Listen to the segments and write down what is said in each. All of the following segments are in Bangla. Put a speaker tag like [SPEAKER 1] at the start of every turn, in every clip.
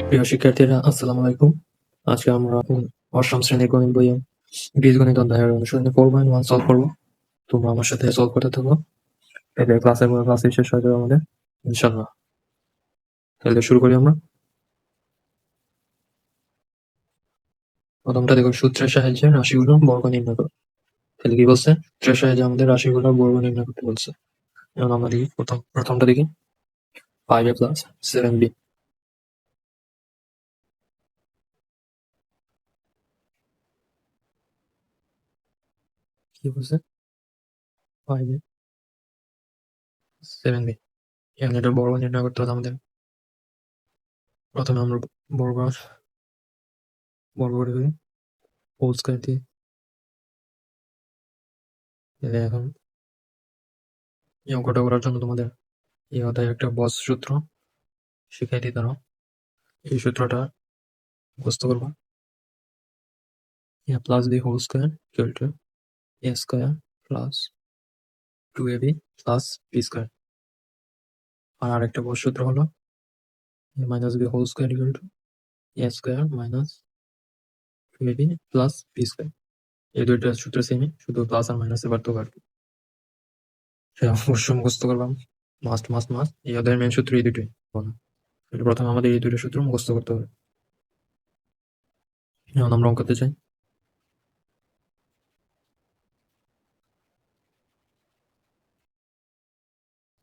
[SPEAKER 1] প্রিয় শিক্ষার্থীরা, আসসালামু আলাইকুম। আজকে আমরা অষ্টম শ্রেণীর গণিত বইয়ে বীজগণিত অধ্যায়ের অনুশীলনী 4.1 সলভ করবো। তোমরা আমার সাথে সলভ করতে থাকো। এদের ক্লাসের পর ক্লাসে শেষ হয়ে যাবে আমাদের, ইনশাল্লাহ। তাহলে শুরু করি আমরা। প্রথমটা দেখো, সূত্রের সাহায্যে রাশিগুলোর বর্গ নির্ণয় করো। তাহলে কি বলছে? সূত্রের সাহায্যে আমাদের রাশিগুলোর বর্গ নির্ণয় করতে বলছে। এখন আমরা দেখি প্রথমটা দেখি, 5a প্লাস 7b। কি বলছে? 5a 7b। এখন এটা বর্গ নির্ণয় করতে হলে আমাদের প্রথমে আমরা বর্গ করে দিই হোল স্কয়ার দিয়ে। তাহলে এখন এই অঙ্কটা করার জন্য তোমাদের এই অধ্যায়ে একটা বস সূত্র শিখাই দিই। তারা এই সূত্রটা মুখস্থ করবো। a plus B whole square equal to a square plus 2ab plus B square. আর আরেকটা বস সূত্র হলো a minus B whole square equal to a square minus 2ab plus B square. এই দুইটা সূত্র সেমই, শুধু প্লাস আর মাইনাসের পার্থক্য আর কি। সেটা অবশ্যই মুখস্থ করলাম, মাস্ট মাস্ট মাস্ট। এই অধ্যায়ের মেন সূত্র এই দুটোই। প্রথমে আমাদের এই দুটো সূত্র মুখস্থ করতে হবে। এখন আমরা অঙ্ক করতে চাই।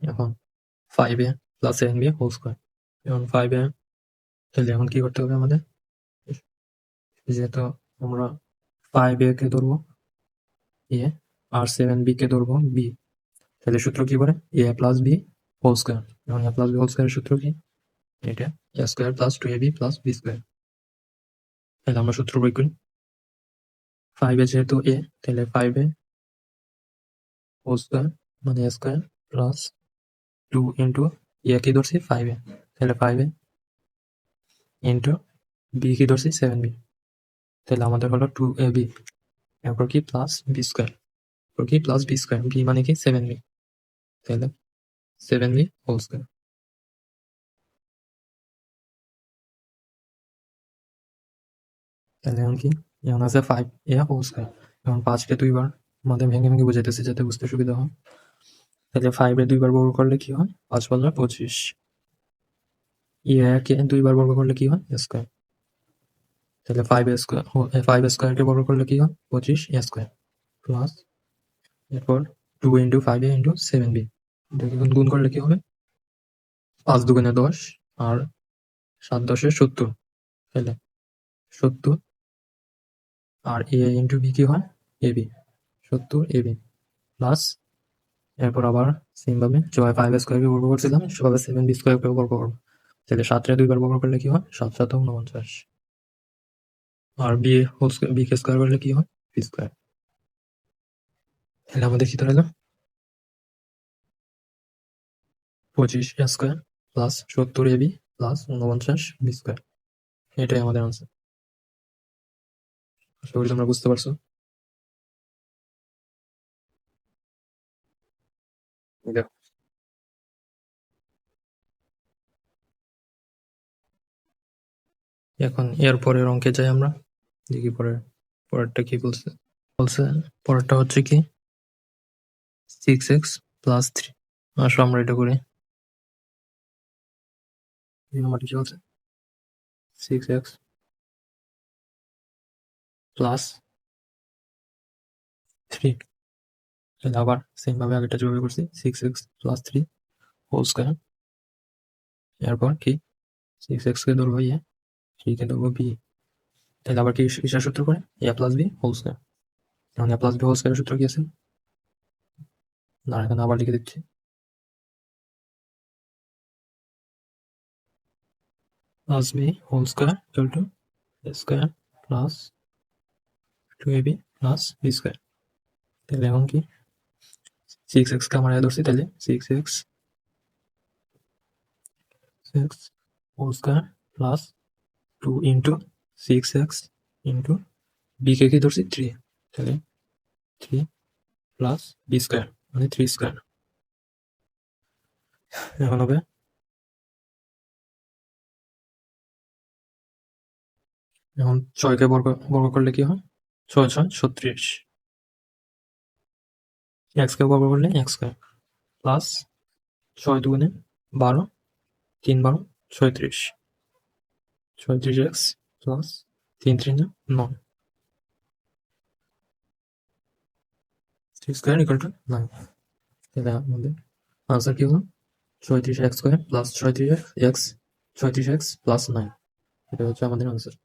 [SPEAKER 1] এখন 5a plus 7b whole square. এখন 5a, তাহলে এখন কি করতে হবে আমাদের? যেহেতু আমরা 5a কে ধরবো a আর 7b কে ধরবো b, তাহলে সূত্র কি করে? a plus b whole square. এখন a প্লাস b হোল স্কয়ারের সূত্র কি? এটা a square plus 2ab plus b square. তাহলে আমরা সূত্র প্রয়োগ করি। 5a যেহেতু a, তাহলে 5a হোল স্কয়ার মানে a square plus 2 into a কি ধরছি 5a, তাহলে 5a ইন্টু b কি ধরছি 7b, তাহলে আমাদের হলো 2ab। এরপর কি প্লাস b স্কয়ার, এরপর কি প্লাস b স্কয়ার, b মানে কি 7b, তাহলে 7b হোল স্কয়ার। তাহলে এখন কি? এখন আছে 5a হোল স্কয়ার। এখন 5কে দুইবার আমাদের ভেঙে ভেঙে বুঝাইতেছি যাতে বুঝতে সুবিধা হয়। তাহলে 5 এ দুইবার বর্গ করলে কি হয়? 5 5 25। কে দুইবার বর্গ করলে কি হয়? স্কয়ার। তাহলে 5 স্কয়ার 5 স্কয়ারকে বর্গ করলে কি হয়? 25 স্কয়ার প্লাস এরপর 2 ইন্টু 5a ইন্টু 7b। এটাকে গুণ করলে কি হবে? 5 দুগুণে 10 আর 7 10 70। তাহলে 70 আর a ইন্টু b কি হয়? ab। 70 ab প্লাস এরপর আবার সেম ভাবে যেভাবে 5 স্কয়ারকে বর্গ করছিলাম সেভাবে 7b স্কয়ারকেও বর্গ করবো। তাহলে 7 দুইবার বর্গ করলে কি হয়? 7 7 49। আর বি হোল স্কয়ার, বি কে স্কয়ার করলে কি হয়? B square. তাহলে আমাদের কি দাঁড়ালো? 25 square plus 70 ab plus 49 B square. এটাই আমাদের আনসার। আশা করি তোমরা বুঝতে পারছো। দেখো এখন এর পরের অঙ্কে যাই আমরা, দেখি পরেরটা কি বলছে। পরেরটা হচ্ছে কি 6x প্লাস 3। আসো আমরা এটা করি। এই নাম্বারটি কি বলছে? 6x plus 3। তাহলে আবার সেম ভাবে আগেরটা যেভাবে করছি 6x প্লাস 3 হোল স্কয়ার। এরপর কি 6x কে ধরবো a, 3 কে ধরবো b। তাহলে আবার কি কিসের সূত্র করে? a plus b whole square. এখন a প্লাস b হোল স্কয়ারের সূত্র কি আছে? না, এখানে আবার লিখে দিচ্ছি। Plus b whole square equal to a square plus 2ab plus b square. তাহলে এখন কি 6x কে আমরা ধরছি, তাহলে 6x whole square plus 2 into 6x into b কে কি ধরছি 3, তাহলে 3 প্লাস b স্কয়ার মানে 3 স্কয়ার। এখন হবে এখন 6 কে বর্গ করলে কি হয়? 6 6 36। x কে বর্গ করলে x স্কয়ার প্লাস 6 দুগুণে 12, 3 12 36, 36x plus 3 3 9, 6 square equal two 9। তাহলে আমাদের আনসার কি হলো? 36x square plus 36x plus 9। এটা হচ্ছে আমাদের আনসার।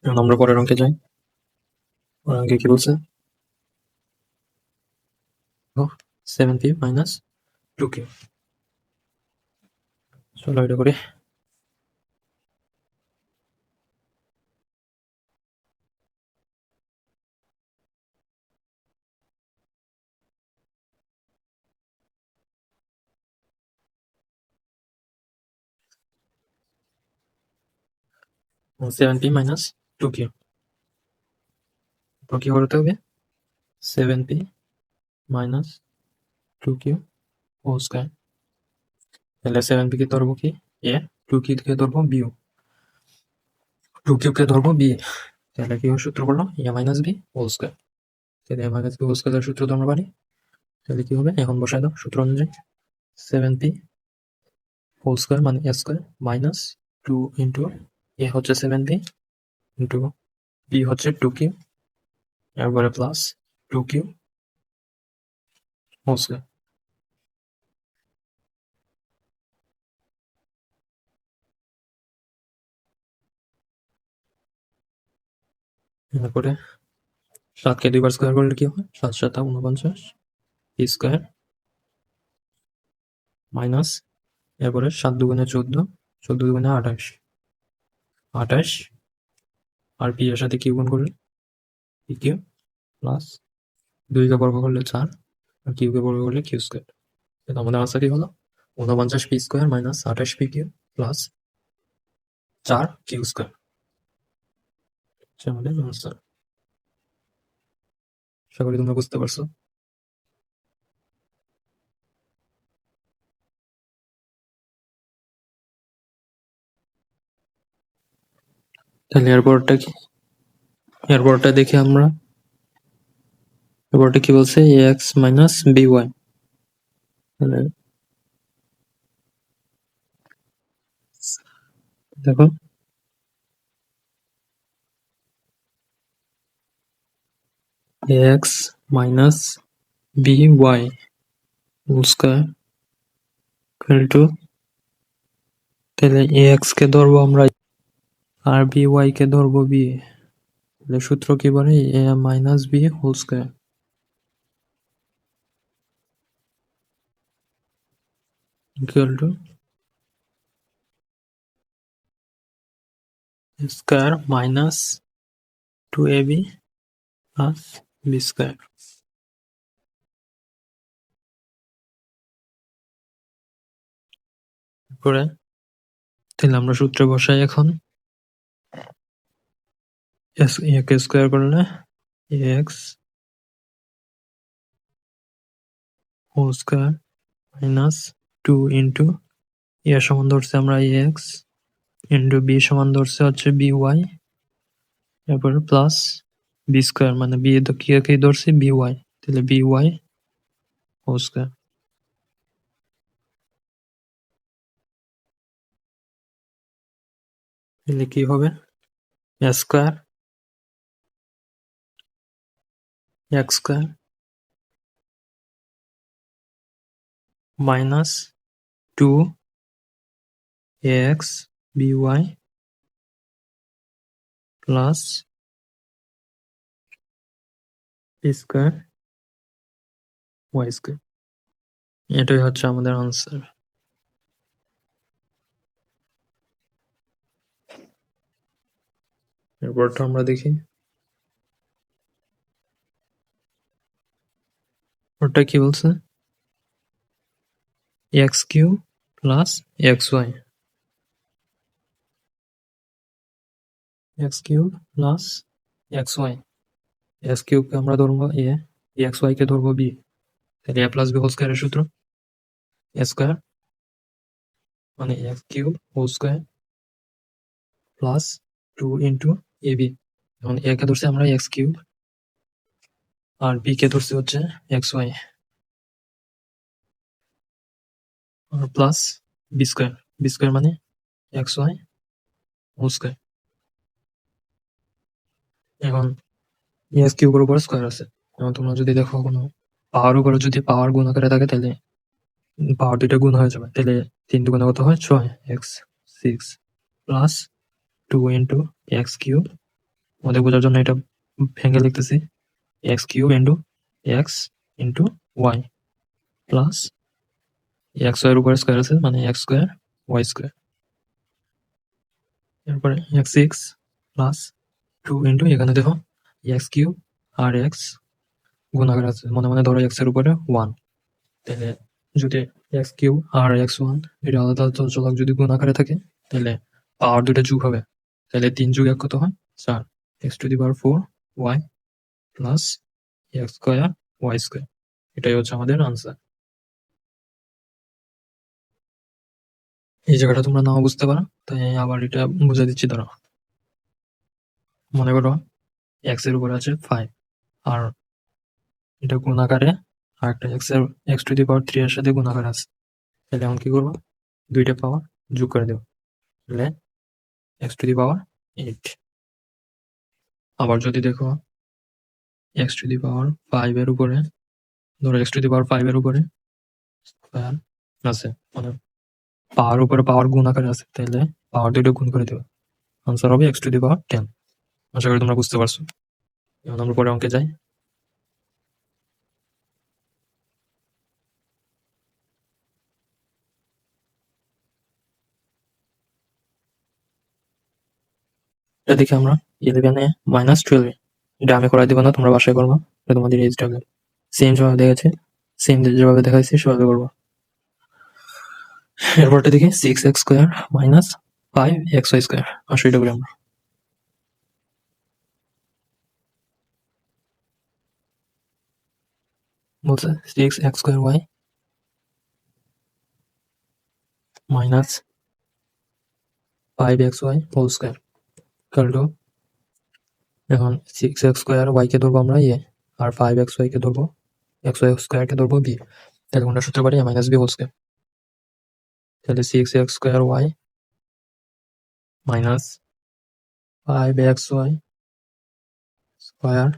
[SPEAKER 1] এখন আমরা পরের অঙ্কে যাই। পরের অঙ্কে কি বলছে? 7p minus 2k। চলো এটা করি। সেভেন পি মাইনাস 2k তো কি করতে হবে? 7p minus 2q whole square. তাহলে 7p কে ধরবো কি এ, 2q কে ধরবো বি, 2q কে ধরবো বি। তাহলে কি সূত্র বললো? এ মাইনাস বি হোল স্কয়ার। তাহলে a minus B whole square সূত্র তো আমরা পারি। তাহলে কি হবে? এখন বসাই দাও সূত্র অনুযায়ী। 7p হোল স্কয়ার মানে a square minus 2 into a হচ্ছে 7p ইন্টু বি হচ্ছে 2q, এরপরে প্লাস 2q হোল স্কয়ার। এরপরে 7কে 2 বার স্কয়ার করলে কি হয়? 7 7 49 পি স্কয়ার মাইনাস, এরপরে 7 দুগুণে 14, 14 দুগুণে 28, 28 আর পি এর সাথে কিউ গুণ করলে পি কিউ প্লাস 2 কে বর্গ করলে 4 আর কিউ কে বর্গ করলে কিউ স্কয়ার। তো আমাদের আনসার কি হলো? 49 P square minus 28 P Q plus 4 Q square. আমাদের আনসার। আশা করি তোমরা বুঝতে পারছো। তাহলে এরপরটা কি? এরপরটা দেখি আমরা। এরপরটা কি বলছে? ax minus by। তাহলে দেখো ax minus by whole square equal to, তাহলে ax কে ধরবো আমরা আর by কে ধরবো b। তাহলে সূত্র কি বলে? a minus b whole square equal to square minus 2ab plus b square. করে তাহলে আমরা সূত্রে বসাই এখন। a কে স্কয়ার করলে ax whole square minus 2 into a সমান ধরছে আমরা ax ইন্টু b সমান ধরছে হচ্ছে by, এরপরে প্লাস বি স্কয়ার মানে বি কে ধরছি by, তাহলে by হোল স্কয়ার। তাহলে কি হবে? a square x square minus 2 ax by plus B square y square. এটাই হচ্ছে আমাদের আনসার। এরপরটা আমরা দেখি। ওটা কি বলছে? x cube plus xy, x cube plus xy। x cube কে আমরা ধরবো a, xy কে ধরবো b। তাহলে a প্লাস b হোল স্কয়ারের সূত্র এ স্কোয়ার মানে x cube whole square plus 2 into a b. এখন এ কে ধরছি আমরা এক্স কিউব আর বি কে ধরছি হচ্ছে এক্স ওয়াই আর প্লাস বি স্কোয়ার মানে এক্স ওয়াই হোল স্কোয়ার। এখন এক্স কিউবের উপর স্কোয়ার আছে। এখন তোমরা যদি দেখো কোনো পাওয়ার উপরে যদি পাওয়ার গুণ আকারে থাকে তাহলে পাওয়ার দুইটা গুণ হয়ে যাবে, তাহলে 3 দুগুণে কত হয় 6 X 6 plus 2 into x cube. আমাদের বোঝার জন্য এটা ভেঙে লিখতেছি X cube into X into Y plus X Y এর উপরে স্কোয়ার আছে মানে এক্স স্কোয়ার ওয়াই স্কোয়ার। এরপরে এক্স 6 প্লাস 2 ইন্টু এখানে দেখো এক্স কিউব আর এক্স গুণ আকারে আছে, মনে মনে ধরো এক্স এর উপরে 1, তাহলে যদি এক্স কিউব আর এক্স 1 এটা আলাদা আলাদা চলক যদি গুণ আকারে থাকে তাহলে পাওয়ার দুটো যোগ হবে, তাহলে 3 যোগ 1 কত হয় 4 X to the power 4 Y plus X square Y square. এটাই হচ্ছে আমাদের আনসার। এই জায়গাটা তোমরা নাও বুঝতে পারো, তাই আবার এটা বুঝে দিচ্ছি। ধরো মনে করো এক্স এর উপরে আছে 5 আর এটা গুণ আকারে আর একটা এক্স টু দি পাওয়ার 3 এর সাথে গুণ আকারে আছে, তাহলে এখন কি করবো দুইটা পাওয়ার যোগ করে দেবো, তাহলে এক্স টু দি পাওয়ার 8। আবার যদি দেখো এক্স টু দি পাওয়ার 5 এর উপরে, ধরো এক্স টু দি পাওয়ার 5 এর উপরে স্কয়ার আছে মানে পাওয়ার উপরে পাওয়ার গুণ আকারে আছে, তাহলে পাওয়ার দুইটা গুণ করে দেবে, আনসার হবে এক্স টু দি পাওয়ার 10। আশা করি তোমরা বুঝতে পারছো। এখন আমরা পরে অঙ্কে যাই। এটা দেখি আমরা 11 মাইনাস 12, এটা আমি করাই দেবো না, তোমরা বাসায় করবো, এটা তোমাদের এজটা সেম যেভাবে দেখেছে সেম যেভাবে দেখাইছি সেভাবে করবো। এরপরটা দেখি 6x square minus 5xy square, আসো এটা করি আমরা। বলছে 6x square Y minus 5xy whole square equal to, এখন 6x স্কোয়ার ওয়াই কে ধরবো আমরা এ আর 5xy কে ধরবো xy স্কোয়ার কে ধরবো বি, তাহলে কোনটা সূত্র পারি মাইনাস বি হোল স্কোয়ার, তাহলে 6x square Y minus 5xy square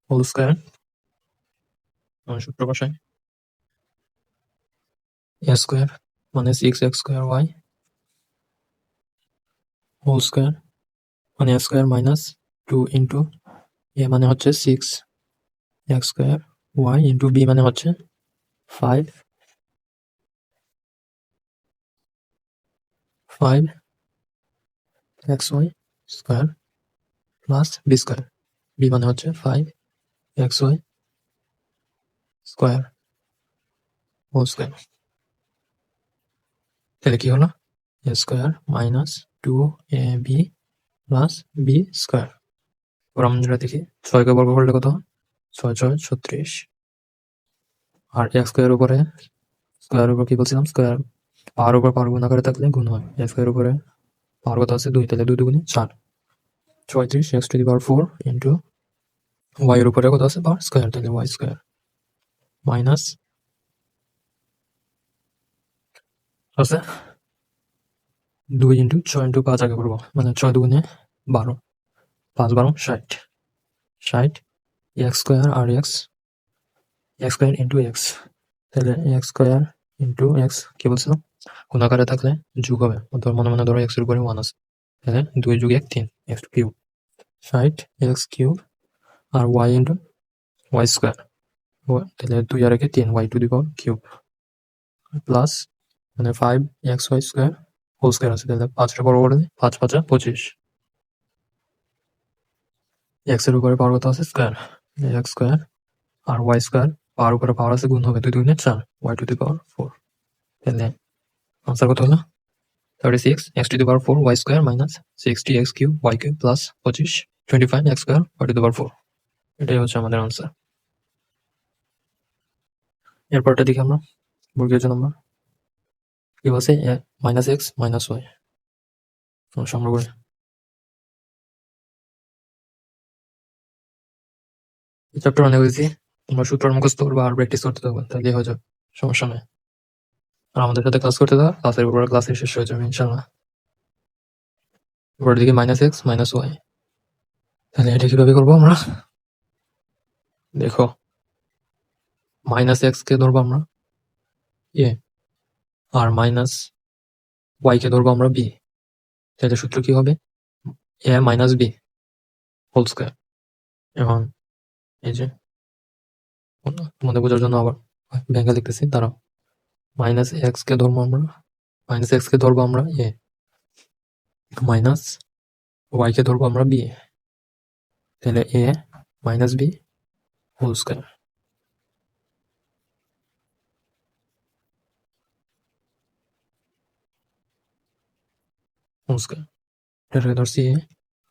[SPEAKER 1] whole square সূত্র বসাই এ স্কোয়ার মানে 6x square Y whole square মানে এ স্কোয়ার মাইনাস 2 ইন্টু এ মানে হচ্ছে 6x square Y into B মানে হচ্ছে 5xy square plus B square, b মানে হচ্ছে 5xy স্কোয়ার হোল স্কোয়ার। তাহলে কি হলো a square minus 2ab plus B square. এবার আমরা দেখি 6 কে বর্গ করলে কত 6 6 36 আর এক্স স্কোয়ার উপরে স্কোয়ার উপর কি বলছিলাম স্কোয়ার পাওয়ার উপর পাওয়ার গুণ আকারে থাকলে গুণ হয়, এক্স স্কোয়ার উপরে পাওয়ার কত আছে 2, তাহলে 2 দুগুণে 4 36 X to the power 4 into Y এর উপরে কত আছে পাওয়ার স্কোয়ার, তাহলে ওয়াই স্কোয়ার মাইনাস আছে 2 ইন্টু 6 ইন্টু 5 আগে করবো মানে 6 দুগুণে 12 5 12 60 60 এক্স স্কোয়ার আর এক্স স্কোয়ার ইন্টু এক্স, তাহলে এক্স স্কোয়ার ইন্টু এক্স কি বলছিলাম কোন আকারে থাকলে যোগ হবে, অথবা মনে মনে ধরো এক্স এর উপরে 1 আছে, তাহলে 2 যোগ 1 3 এক্স কিউব 60 এক্স কিউব আর ওয়াই ইন্টু ওয়াই স্কোয়ার, তাহলে 2 আর 3 Y to the power cube plus মানে 5xy স্কোয়ার হোল স্কোয়ার আছে, তাহলে 5টা বড় করে 5 5 25 এক্স এর উপরে পাওয়ার কত আছে স্কোয়ার এক্স স্কোয়ার আর ওয়াই স্কোয়ার পাওয়ার উপরে পাওয়ার আছে গুণ হবে 2 2 4 ওয়াই টু দি পাওয়ার 4, তাহলে আনসার কত হলো 36 x to the power 4 y square minus 60 x cube y cube plus 25 25 x square y to the power 4, এটাই হচ্ছে আমাদের আনসার। এরপরটা দেখি আমরা বর্গীয় নম্বর কি বলছে, মাইনাস এক্স মাইনাস ওয়াই সংগ্রহ করে চ্যাপ্টার অনেক হয়েছি, তোমরা সূত্র মুখস্থ করবো আর প্র্যাকটিস করতে থাকবো, তাহলে হয়ে যাবে, সমস্যা নেই। আর আমাদের সাথে ক্লাস করতে থাকো, ক্লাসের উপর ক্লাসে শেষ হয়ে যাবে ইনশাল্লাহ। এবার দিকে মাইনাস এক্স মাইনাস ওয়াই, তাহলে এটা কিভাবে করবো আমরা, দেখো মাইনাস এক্স কে ধরবো আমরা এ, আর মাইনাস ওয়াই কে ধরবো আমরা বি, তাহলে সূত্র কি হবে, a minus B whole square. এখন এই যে তোমাদের বোঝার জন্য আবার ভেঙে লিখতেছি, দাঁড়াও, মাইনাস এক্স কে ধরবো আমরা, মাইনাস এক্স কে ধরবো আমরা এ, মাইনাস ওয়াই কে ধরবো আমরা বি, তাহলে a minus B whole square. Whole square, এটাকে ধরছি এ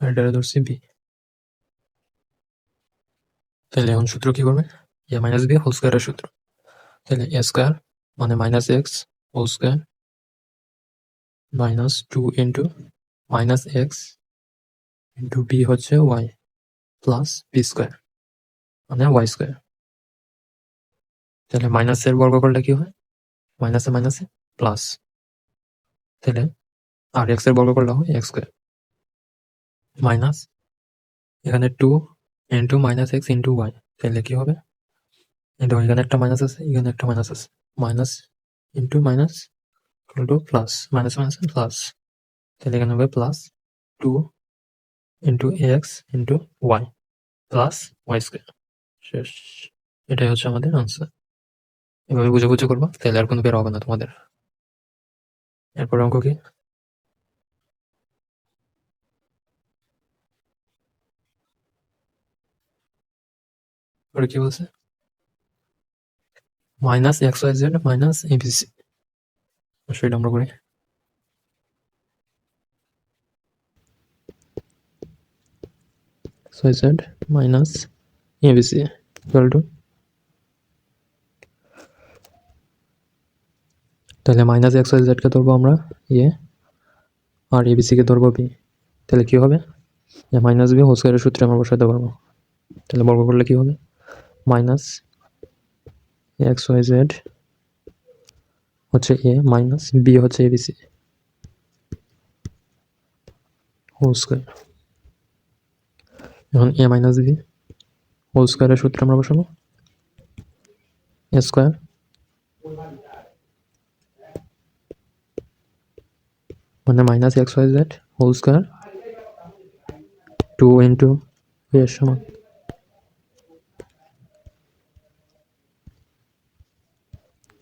[SPEAKER 1] আর এটাকে ধরছি বি, তাহলে এখন সূত্র কি করবে, এ মাইনাস বি হোল স্কয়ারের সূত্র, তাহলে এ স্কয়ার মানে minus X whole square minus 2 into minus X into B হচ্ছে ওয়াই প্লাস বি স্কয়ার মানে ওয়াই স্কয়ার। তাহলে মাইনাসের বর্গ করলে কি হয়, মাইনাসে মাইনাসে প্লাস, তাহলে আর এক্স এর বর্গ করলে হয় এক্স স্কয়ার মাইনাস এখানে 2 into minus X into Y, তাহলে কি হবে, দেখো এখানে একটা মাইনাস আছে এখানে একটা মাইনাস আছে, minus into minus into plus, minus minus plus, তাহলে এখানে হবে plus 2 into X into Y plus Y square, শেষ। এটাই হচ্ছে আমাদের আনসার। এভাবে বুঝে বুঝে করবো, তাহলে আর কোনো বের হবে না তোমাদের। এরপর অঙ্ক কি, ওটা কি বলছে, minus x Y Z minus ABC, সেটা আমরা করি, X Y Z minus ABC equal to, তাহলে মাইনাস এক্স ওয়াই জেড কে ধরবো আমরা এ আর এবিসি কে ধরবো বি, তাহলে কি হবে, মাইনাস বি হোল স্কয়ারের সূত্রে আমরা বসাতে পারবো, তাহলে বর্গ করলে কি হবে, মাইনাস এক্স ওয়াই জেড হচ্ছে এ মাইনাস বি হচ্ছে এবিসি হোল স্কয়ার। এখন এ মাইনাস বি হোল স্কয়ারের সূত্রে আমরা বসাবো, এ স্কয়ার মানে minus x Y z whole square 2 into এর সমান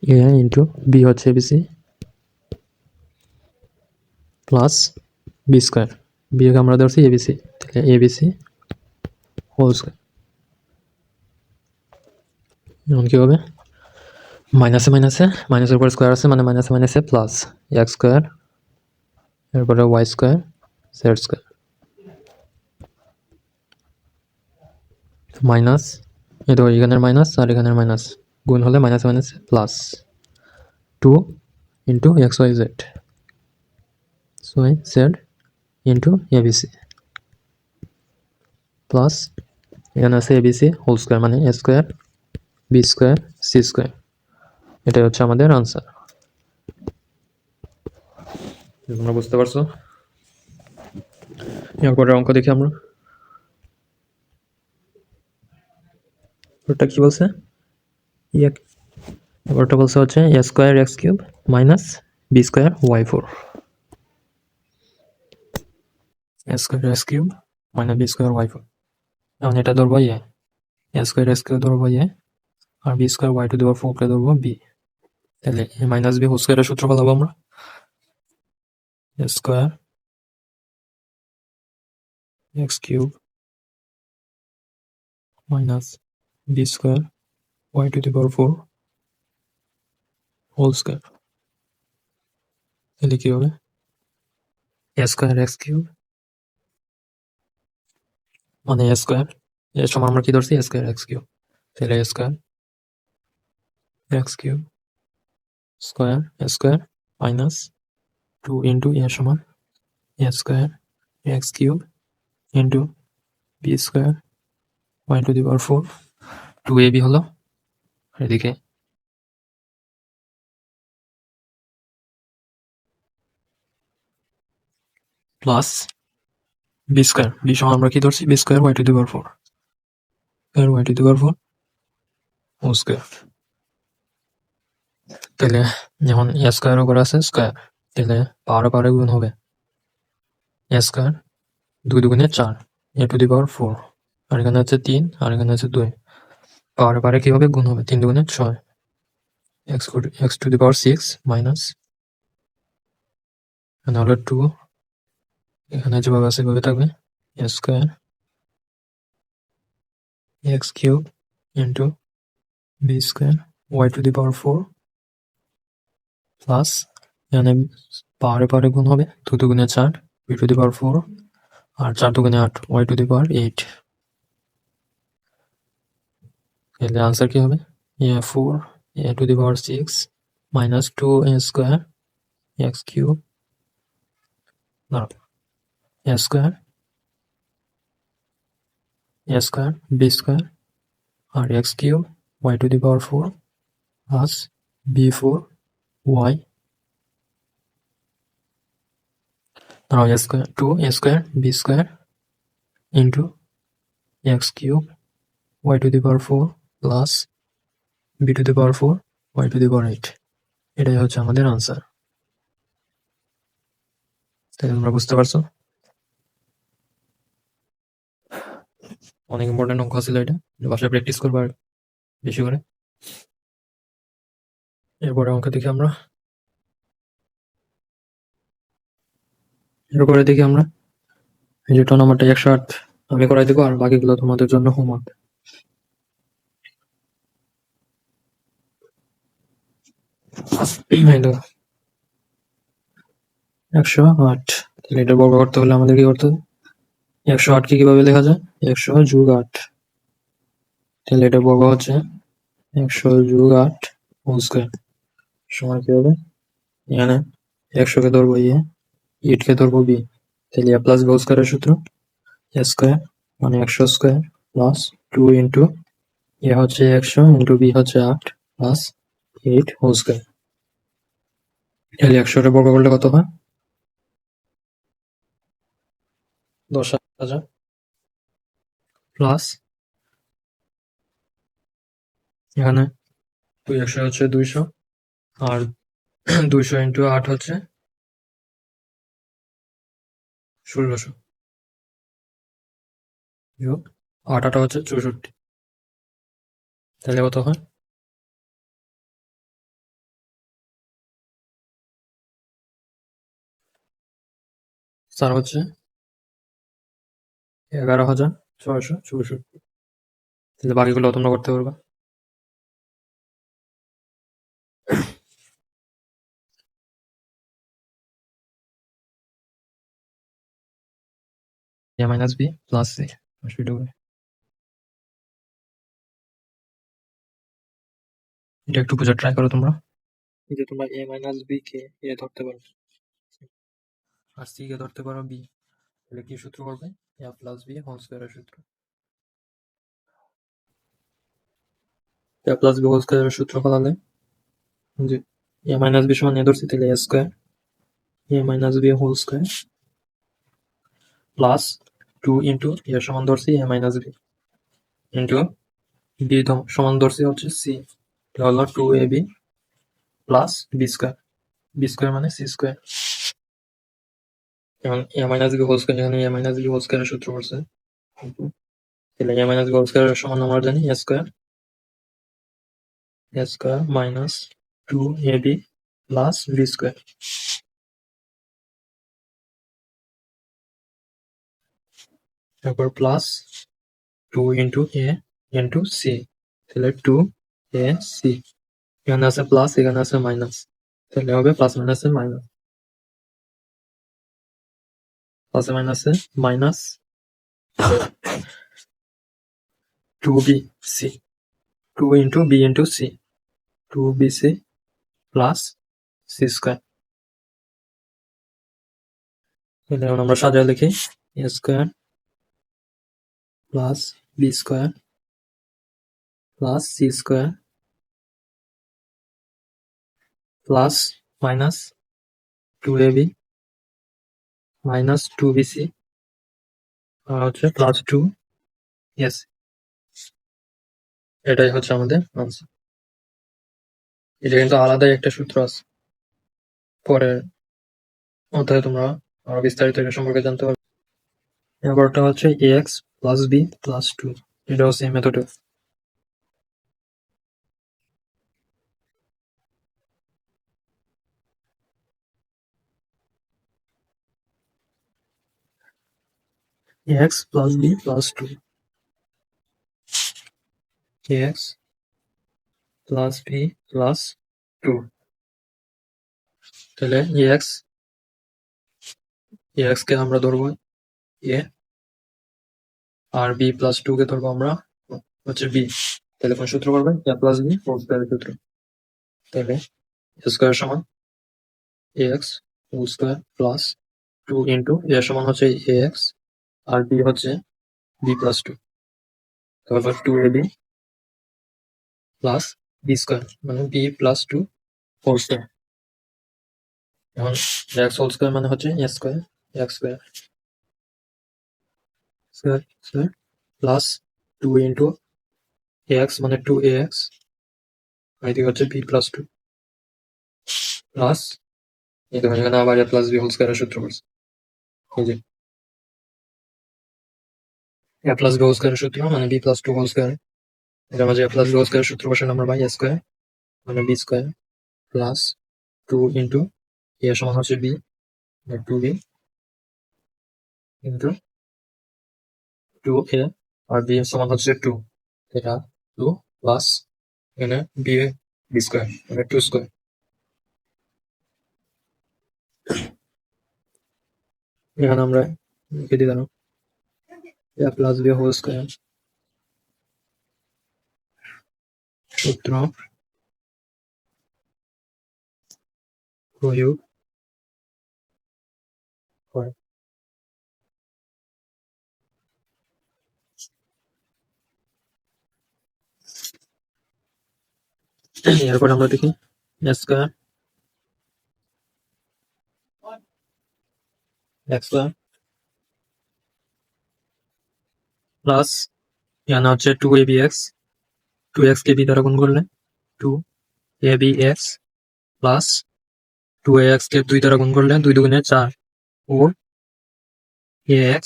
[SPEAKER 1] এ ইন্টু বি হচ্ছে abc plus B square, B কে আমরা ধরছি এবিসি, তাহলে এবিসি হোল স্কয়ার। এখন কি হবে, মাইনাসে মাইনাসে মাইনাসের উপর স্কয়ার আছে মানে মাইনাসে মাইনাসে প্লাস এক্স স্কয়ার, এরপরে Y square Z square minus, এই তো এখানের মাইনাস আর এখানের মাইনাস গুণ হলে মাইনাসে মাইনাসে plus 2 into x Y z into abc plus এখানে আছে এবিসি হোল স্কয়ার মানে a square b square c square, এটাই হচ্ছে আমাদের আনসার। তোমরা বুঝতে পারছো, এরপরের অঙ্ক দেখি আমরা, ওটা কি বলছে, ওটা বলছে হচ্ছে a square x cube minus b square y four, a square x cube minus b square y four, এখন এটা ধরবো এ স্কয়ার এক্স কিউব ধরবো আর b square y to the power 4 কে ধরবো বি, তাহলে এ মাইনাস বি হোল স্কয়ারের সূত্র বলাবো আমরা, a square x cube minus b square y to the power 4 whole square, তাহলে কি হবে, এ স্কয়ার এক্স কিউব মানে এ স্কয়ার এর সমান আমরা কি ধরছি এ স্কয়ার এক্স কিউব, তাহলে এ square x cube square square minus 2 into a সমান a square x cube into b square Y to the power 4 2ab হলো, এদিকে প্লাস বি স্কোয়ার, বি সমান আমরা কি ধরছি, B square Y to the power 4 square Y to the power 4 whole square. তাহলে যেমন এ স্কোয়ার উপর আছে স্কোয়ার, তাহলে পাওয়ারে পাওয়ারে গুণ হবে এ স্কোয়ার 2 দুগুণে 4 এ টু দি পাওয়ার 4, আর এখানে আছে 3 আর এখানে আছে 2, পাওয়ারে পাওয়ারে কি হবে, গুণ হবে 3 দুগুণে 6 x to the power 6 minus এখানে হলো 2, এখানে যেভাবে আছে সেভাবে থাকবে a square x cube into b square Y to the power 4 plus এখানে পাওয়ারে পাওয়ারে গুণ হবে 2 দুগুণে 4 বি টু দি পাওয়ার 4 আর 4 দুগুণে 8 ওয়াই টু দি পাওয়ার 8। তাহলে আনসার কি হবে, a 4 a to the power 6 minus 2 a square x cube a square B square আর x cube y to the power 4 plus b 4 y দাঁড়াও a square 2 a square B square into x cube y to the power 4 plus b to the power 4 y to the power 8। এটাই হচ্ছে আমাদের আনসার। তাই তোমরা বুঝতে পারছো, অনেক ইম্পর্টেন্ট অঙ্ক ছিল এটা, বাসায় প্র্যাকটিস করবো আর বেশি করে। এরপরে অঙ্ক দেখি আমরা, এরপরে দেখি আমরা এই যে নাম্বারটা 108 আমি করাই দেবো আর বাকিগুলো তোমাদের জন্য হোমওয়ার্ক। 108, তাহলে এটা বর্গ করতে হলে আমাদের কি করতে হবে, 108 কে কিভাবে লেখা যায়, 100 যোগ 8, তাহলে এটা বর্গ হচ্ছে 100 যোগ 8 হোল স্কোয়ার সমান কি হবে, এখানে 100 কে ধরবো এ, 8 কে ধরবো বি, তাহলে এ প্লাস বি হোল স্কোয়ারের সূত্র এ স্কোয়ার মানে 100 স্কোয়ার প্লাস 2 ইন্টু এ হচ্ছে 100 ইন্টু বি হচ্ছে 8 প্লাস 8 হোল স্কোয়ার। তাহলে 100 টা বর্গ করলে কত হয়, 10,000 প্লাস এখানে 2 হচ্ছে 200 আর 200 ইন্টু 8 হচ্ছে 1600 যোগ 8 8 হচ্ছে 64, তাহলে কত হয়, 4 হচ্ছে 11,664। তাহলে বাকিগুলো তোমরা করতে পারবা। এ মাইনাস বি প্লাস সি, এটা একটু বোঝার ট্রাই করো তোমরা। এই যে তোমরা এ মাইনাস বি কে এ ধরতে পারো আর সি কে ধরতে পারো বি, তাহলে কি সূত্র করবে, এ প্লাস বি হোল স্কোয়ারের সূত্র। এ প্লাস বি হোল স্কোয়ারের সূত্র ফলালে যে এ মাইনাস বি সমান এ ধরছি, তাহলে a square a minus B whole square plus 2 into a সমান ধরছি a minus b into b সমান ধরছি হচ্ছে সি, হলো 2ab প্লাস বি স্কোয়ার মানে সি স্কোয়ার। এখন a minus B whole square, এখানে এ মাইনাস বি হোল স্কোয়ারের সূত্র করছে, তাহলে এ মাইনাস বি হোল স্কোয়ারের সমান আমরা জানি a square minus 2ab plus B square, তারপর plus 2 into a into c, তাহলে 2ac, এখানে আছে প্লাস এখানে আছে মাইনাস, তাহলে হবে প্লাস মাইনাসে মাইনাস, প্লাসে মাইনাসে minus 2b c 2 into B into C, 2bc plus c square. এখন আমরা সাজায় লিখি a square plus b square plus c square plus minus 2ab minus 2bc আর হচ্ছে প্লাস 2ac। এটাই হচ্ছে আমাদের আনসার। এটা কিন্তু আলাদাই একটা সূত্র আছে, পরের অধ্যায়ে তোমরা আরো বিস্তারিত এটা সম্পর্কে জানতে পারবে। এবারটা হচ্ছে ax প্লাস b প্লাস 2, এটাও সেম মেথডে। ax plus b plus 2, ax plus b plus 2, তাহলে ax কে আমরা ধরবো a আর b প্লাস 2 কে ধরবো আমরা হচ্ছে b। তাহলে কোন সূত্র করবে? a প্লাস b হোল স্কয়ারের সূত্র। তাহলে a স্কয়ার সমান ax whole square plus 2 into a সমান হচ্ছে ax আর b হচ্ছে b প্লাস 2, তারপর 2ab প্লাস b স্কয়ার মানে b প্লাস 2 হোল স্কয়ার। এখন x হোল স্কয়ার মানে হচ্ছে a square x square square square plus 2 into ax মানে 2ax আর এদিকে হচ্ছে b প্লাস 2 প্লাস এই দেখুন এখানে আবার a প্লাস b হোল স্কয়ারের সূত্র করছে। এই যে a প্লাস b হোল স্কয়ারের সূত্র মানে b প্লাস 2 হোল স্কয়ার, এটা মাঝে a প্লাস b হোল স্কয়ারের সূত্র বসালে আমরা পাই a স্কয়ার মানে b square plus 2 into a সমান হচ্ছে b 2b ইন্টু 2a আর b এর সমান হচ্ছে 2, এটা 2 প্লাস এখানে b স্কয়ার মানে 2 স্কয়ার। এখানে আমরা লিখে দিলাম a plus b whole square সূত্র প্রয়োগ করে। এরপর আমরা দেখি a square x square plus এখানে হচ্ছে 2abx 2x কে b দ্বারা গুণ করলে 2abx প্লাস 2ax কে 2 দ্বারা গুণ করলে 2 দুগুণে 4 ও ax,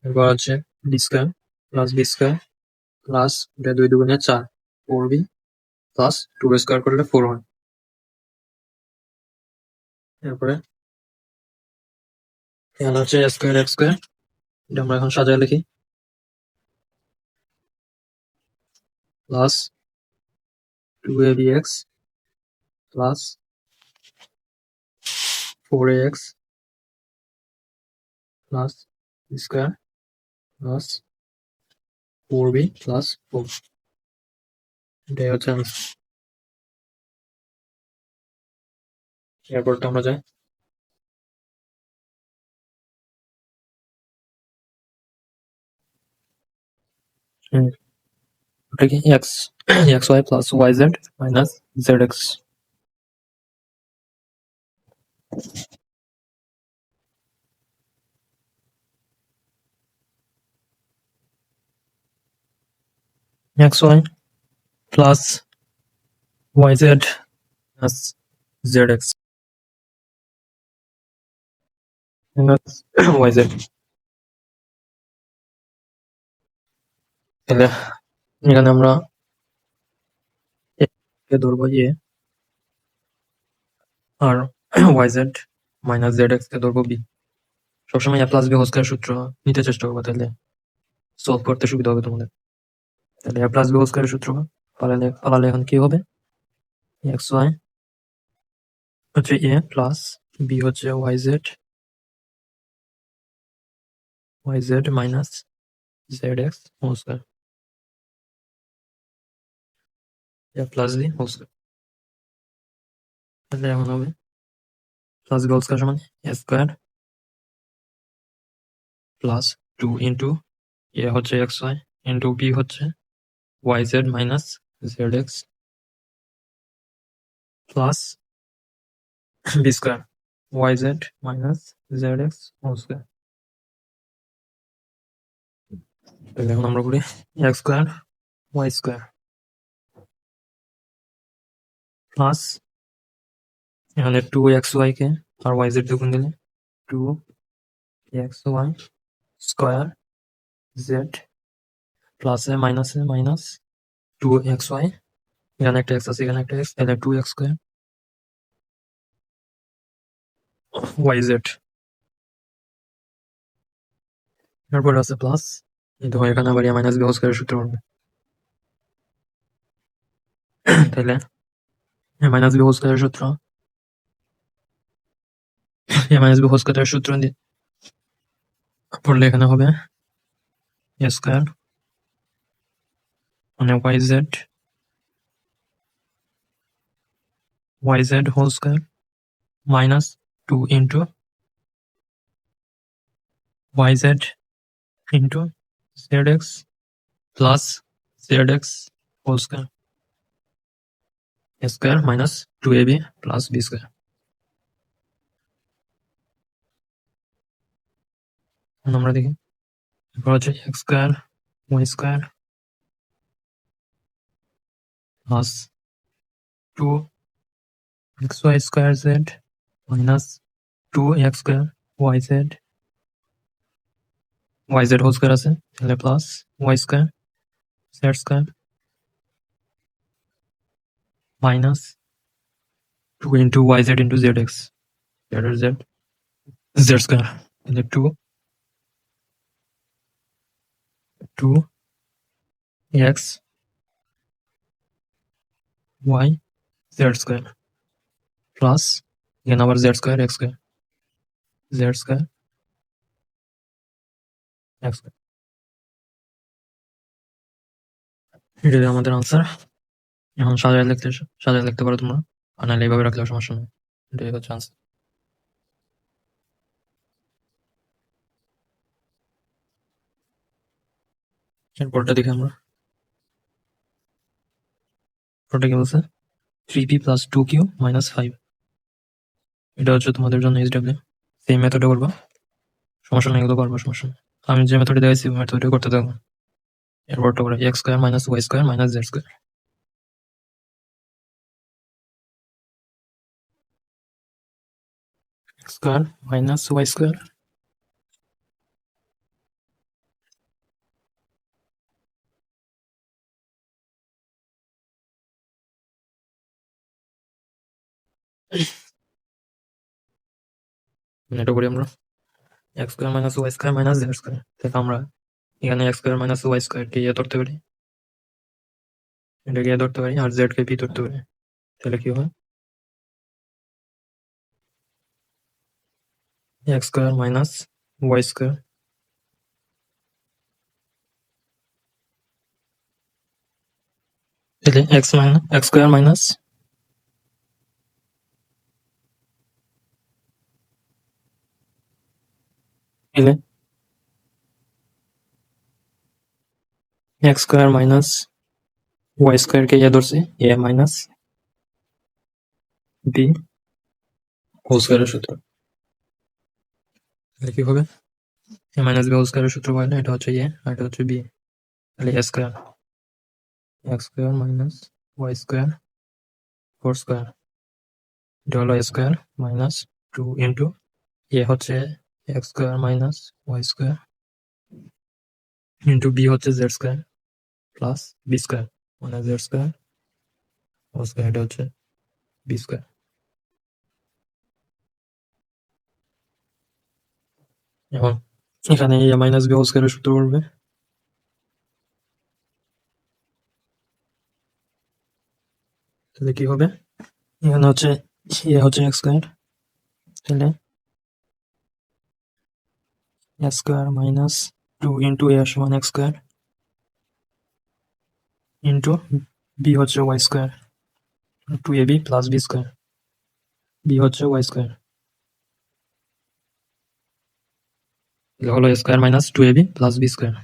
[SPEAKER 1] এরপর হচ্ছে b square plus b square plus এটা 2 দুগুণে 4 4b প্লাস 2 স্কয়ার করলে 4 হয়। এরপরে এখানে হচ্ছে a স্কয়ার x স্কয়ার, এটা আমরা এখন সাজায় লিখি plus 2abx plus 4ax plus b square plus 4b plus 4, এটাই হচ্ছে answer। এরপরটা আমরা যাই ওটা কি xy plus yz minus zx। xy plus yz minus zx minus yz। তাহলে এখানে আমরা a কে ধরবো a আর yz মাইনাস zx কে ধরবো b। সবসময় a plus b whole square সূত্র নিতে চেষ্টা করবো, তাহলে সলভ করতে সুবিধা হবে তোমাদের। তাহলে a প্লাস b হোল স্কয়ারের সূত্র পালালে এখন কি হবে? xy হচ্ছে a প্লাস b হচ্ছে yz minus zx whole square. A plus B whole square. তাহলে এখন হবে প্লাস বি হোল স্কয়ার সমান a square plus 2 into a হচ্ছে এক্স ওয়াই ইন্টু বি হচ্ছে y Z minus z x plus B square y Z minus z x whole square. তাহলে এখন আমরা করি x square Y square plus এখানে 2xy কে আর yz দিয়ে গুণ দিলে 2xy স্কয়ার z প্লাস এ মাইনাস 2xy, এখানে একটা x আছে এখানে একটা x, তাহলে 2x স্কয়ার yz। এরপর আছে প্লাস এই দেখো এখানে আবার মাইনাস বি হোল স্কয়ারের সূত্র পড়বে। তাহলে মাইনাস বি হোল স্কয়ারের সূত্র মাইনাস বি হোল স্কয়ারের সূত্র দিয়ে পড়লে এখানে হবে এ স্কয়ার মানে yz whole square minus 2 into yz into zx plus zx whole square a square minus 2ab plus b square. আমরা দেখি এরপর হচ্ছে x square Y square plus 2xy square Z minus 2x square yz whole square আছে তাহলে plus Y square Z square minus 2 into yz into zx z square তাহলে 2x y z square plus এখানে আবার z square x square z square x square. এটা আমাদের আনসার। এখন সাজায় লিখতে পারো তোমরা, আর নাহলে এইভাবে রাখলেও সমস্যা নেই। এটাই হচ্ছে আনসার। এরপরটা দেখি আমরা, পরটা কি বলছে 3p প্লাস 2q মাইনাস 5। এটা হচ্ছে তোমাদের জন্য এইচডব্লিউ। সেম মেথডে করবা, সমস্যা নেই, এগুলো পারবা, সমস্যা নেই। আমি যে মেথডে দেখাইছি ওই মেথডে করতে থাকবো। এরপরটা করে x square minus y square minus z square. X square minus y square এটা করি আমরা x square minus y square minus z square থেকে আমরা এখানে x square minus y square কে ইয়ে ধরতে পারি, এটাকে ইয়ে ধরতে পারি, আর জেড কে বি ধরতে পারি। তাহলে কি হয় x square minus y square তাহলে এক্স স্কয়ার মাইনাস এলে x square minus y square কে ইয়ে ধরছি এ মাইনাস বি হোল স্কয়ারের সূত্র। তাহলে কি হবে এ মাইনাস বি হোল স্কয়ারের সূত্র পাইলে এটা হচ্ছে এ আর এটা হচ্ছে বি। তাহলে এ square x square minus y square whole square, এটা হলো a square minus 2 into a হচ্ছে x square minus y square into B হচ্ছে z square plus B square মানে জেড স্কয়ার হোল স্কয়ার, এটা হচ্ছে বি স্কয়ার। এখন এখানে এ মাইনাস বি হোল স্কয়ারের সূত্র পড়বে। তাহলে কি হবে এখানে হচ্ছে এ হচ্ছে এক্স স্কয়ার, তাহলে x square minus 2 into a সমান এক্স স্কয়ার ইন্টু বি হচ্ছে y square, 2ab plus B square. B হচ্ছে ওয়াই স্কোয়ার, হলো a square minus 2ab plus B square.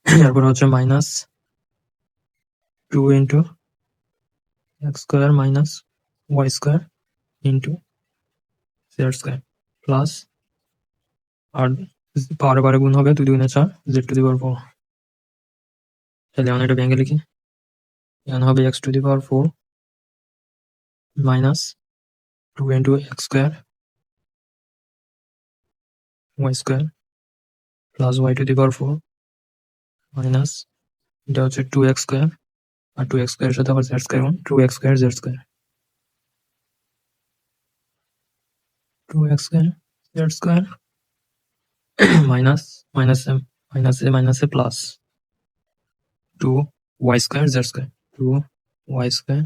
[SPEAKER 1] এরপর হচ্ছে minus 2 into x square minus y square into z square plus, আর পাওয়ারে পাওয়ারে গুণ হবে, 2 2 4 জেড টু দি পাওয়ার 4। তাহলে আমরা এটা ভেঙে লিখি, এখানে হবে x to the power 4 minus 2 into x square Y square plus y to the power 4 minus, এটা হচ্ছে 2x স্কোয়ার, আর 2x স্কোয়ারের সাথে আবার z square, 2x square z square, 2x square z square minus মাইনাসে plus 2y square z square, 2y square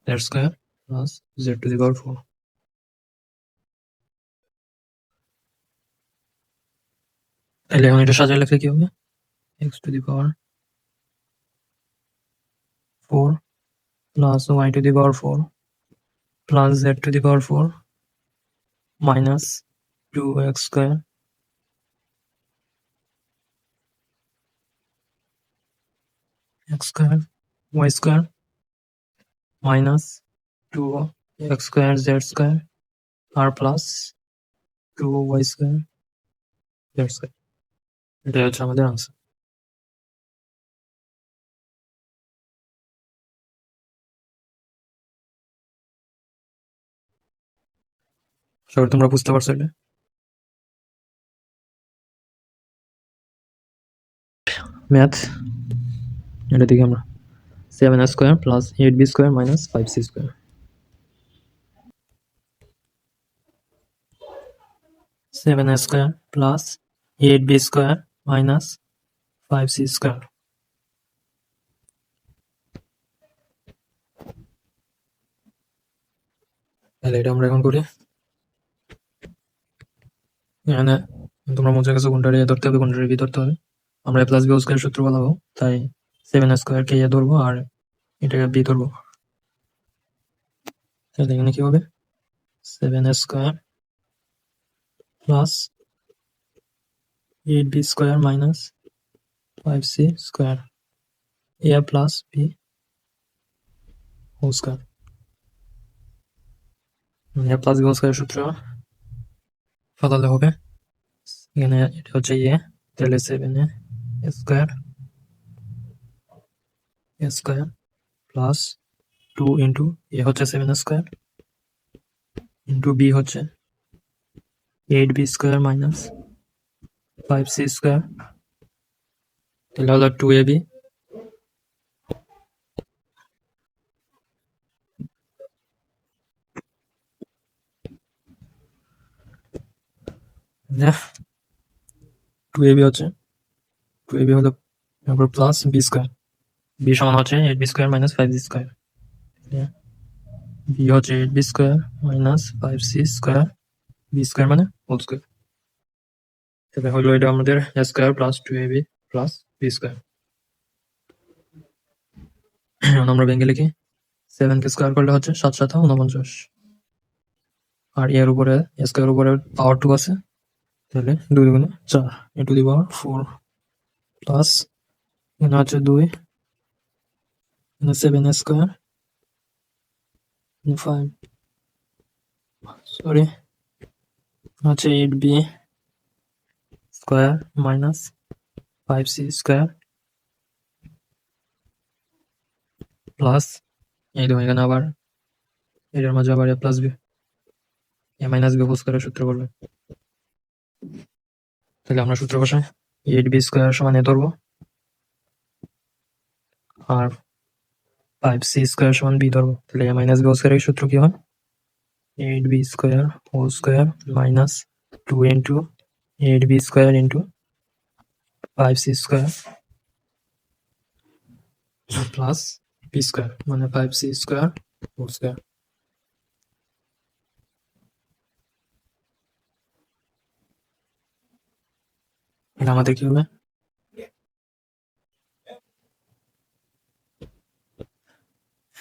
[SPEAKER 1] z square plus z to the power 4। তাহলে এখন এটা সাজায় লিখলে কি হবে, x টু দি power 4 plus y to the power 4 plus z to the power 4 minus 2x square x square y square minus 2x square z square আর plus 2y square z square. এটাই হচ্ছে আমাদের আনসার। সবাই তোমরা বুঝতে পারছো এটা? ম্যাথ এটা দিকে আমরা 7a square plus 8b square minus 5c square, 7a square plus 8b square minus 5c square. তাহলে এটা আমরা এখন করি, এখানে তোমরা মনে কাছে কোনটা এ ধরতে হবে কোনটা বি ধরতে হবে। আমরা a plus B whole square সূত্র বলাবো, তাই 7a স্কোয়ার কে এ ধরবো আর এটাকে বি ধরবো। তাহলে এখানে কি হবে, 7a square plus 8b square minus 5c square, a plus B whole square. a plus B whole square সূত্র ফলালে হবে, এখানে এটা হচ্ছে এ, তাহলে 7a square plus 2 into a হচ্ছে 7a স্কোয়ার ইন্টু বি হচ্ছে 8b square minus 5c square, তাহলে হলো 2ab হচ্ছে 2ab হলো তারপর প্লাস বি স্কোয়ার, বি সমান হচ্ছে 8b square minus 5c square, B হচ্ছে 8b square minus 5c square, B square মানে হোল স্কোয়ার। তাহলে হলো এটা আমাদের a square plus 2ab plus B square. এখন আমরা ভেঙে লিখি, 7 কে স্কোয়ার করলে হচ্ছে 7 7 49, আর এর উপরে a স্কোয়ার উপরে পাওয়ার 2 আছে, তাহলে 2 2 4 a to the power 4 plus এখানে হচ্ছে 2 7a স্কোয়ার 5 সরি হচ্ছে 8b square minus 5c square plus এই দেখো এখানে আবার এটার মাঝে আবার a plus B, A minus B whole স্কোয়ারের সূত্র করবে। তাহলে আমরা সূত্র বসাই, 8b স্কোয়ার সমান এ ধরবো আর 5c স্কোয়ার সমান বি ধরবো। তাহলে a মাইনাস বি হোল স্কোয়ারের সূত্র কি হয়, 8b square whole square minus 2 into 8b square into 5c square plus B square মানে 5c স্কোয়ার হোল স্কোয়ার। এটা আমাদের কি হবে,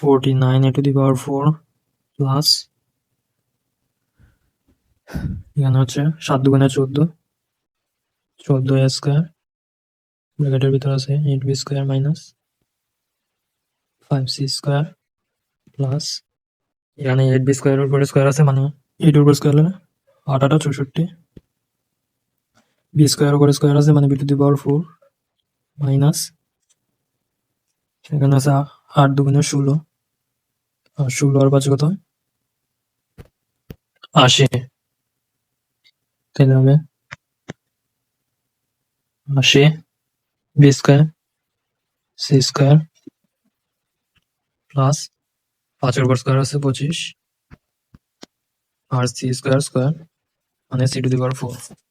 [SPEAKER 1] 49 a to the power 4 plus এখানে হচ্ছে 7 দুগুণে 14 14 a স্কয়ার ব্র্যাকেটের ভিতর আছে 8b square minus 5c square plus এখানে 8b স্কয়ারের উপরে স্কয়ার আছে মানে 8 এর উপর স্কয়ার হলে 8 8 64 b স্কয়ার উপরে স্কয়ার আছে মানে b to the power 4 minus এখানে আছে 8 দুগুণে 16 আর 16 আর 5 কত 80 তাহলে হবে 80 b square c square plus 5 এর উপর স্কয়ার আছে 25 আর c স্কয়ার স্কয়ার মানে c টু দি পাওয়ার 4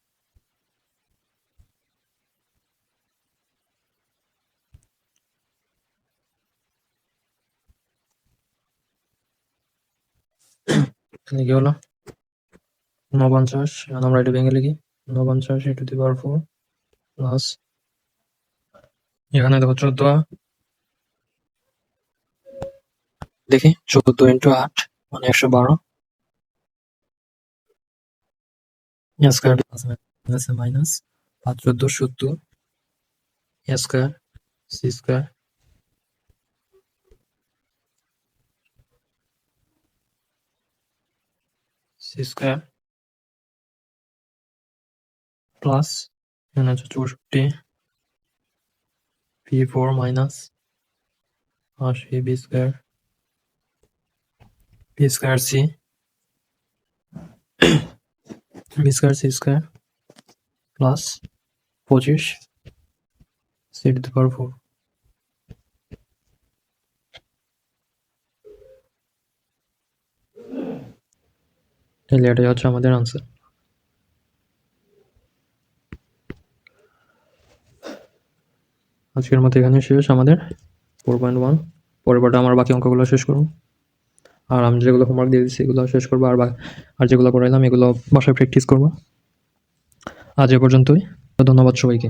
[SPEAKER 1] এখানে কি হলো 49 এখন আমরা এটা ভেঙে লিখি 49 a to the power 4 plus এখানে দেখো 14 দেখি 14 ইন্টু 8 মানে 112 square plus minus 5 14 70 square c square c square plus এখানে হচ্ছে 64 p4 minus 80 b square b square c b square c square plus 25 c to the power 4 তাহলে এটাই হচ্ছে আমাদের আনসার। আজকের মতো এখানে শেষ আমাদের 4.1। পরের পার্টে আমার বাকি অঙ্কগুলো শেষ করব, আর আমি যেগুলো হোমওয়ার্ক দিয়ে দিচ্ছি এগুলো শেষ করবো, আর যেগুলো করাইলাম এগুলো বাসায় প্র্যাকটিস করবো। আজ এ পর্যন্তই, ধন্যবাদ সবাইকে।